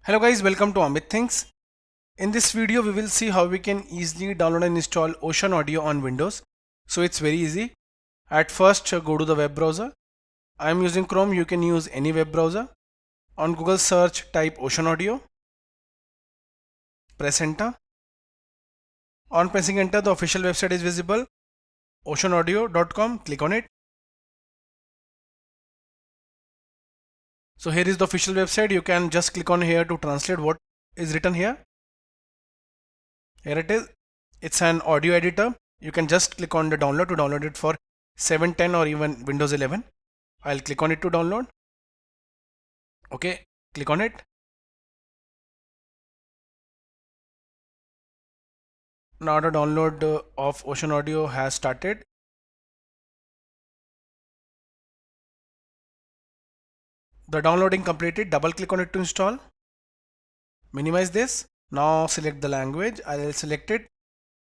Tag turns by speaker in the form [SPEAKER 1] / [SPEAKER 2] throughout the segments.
[SPEAKER 1] Hello guys, welcome to Amit Things. In this video we will see how we can easily download and install Ocenaudio on Windows. So it's very easy. At first go to the web browser. I am using Chrome, you can use any web browser. On Google search type Ocenaudio. Press enter. On pressing enter the official website is visible, ocenaudio.com. Click on it. So here is the official website. You can just click on here to translate what is written here. Here it is. It's an audio editor. You can just click on the download to download it for 7, 10 or even Windows 11. I'll click on it to download. Okay, click on it. Now the download of Ocenaudio has started. The downloading completed. Double click on it to install. Minimize this. Now select the language. I'll select it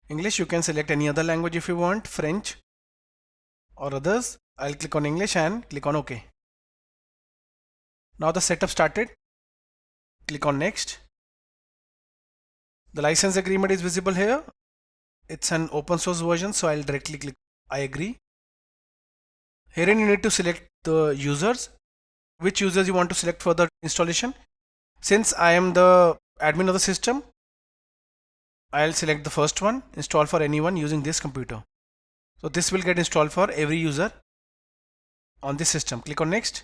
[SPEAKER 1] English. You can select any other language if you want, French or others. I'll click on English and click on OK. Now the setup started. Click on next. The license agreement is visible here. It's an open source version, so I'll directly click I agree. Herein you need to select the users, which users you want to select for the installation. Since I am the admin of the system, I'll select the first one, install for anyone using this computer. So this will get installed for every user on this system. Click on next.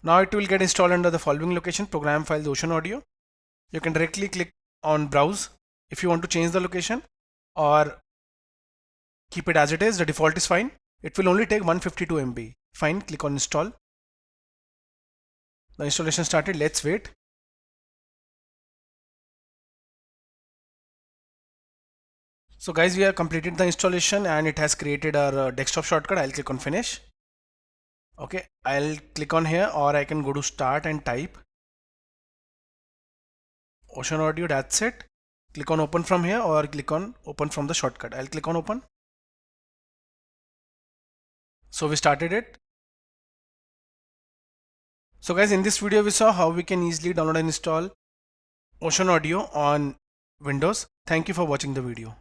[SPEAKER 1] Now it will get installed under the following location: program files Ocenaudio. You can directly click on browse if you want to change the location or keep it as it is. The default is fine. It will only take 152 MB. Fine, click on install. The installation started. Let's wait. So guys, we have completed the installation and it has created our desktop shortcut. I'll click on finish. Okay, I'll click on here, or I can go to start and type Ocenaudio. That's it. Click on open from here or click on open from the shortcut. I'll click on open. So we started it. So guys, in this video we saw how we can easily download and install Ocenaudio on Windows. Thank you for watching the video.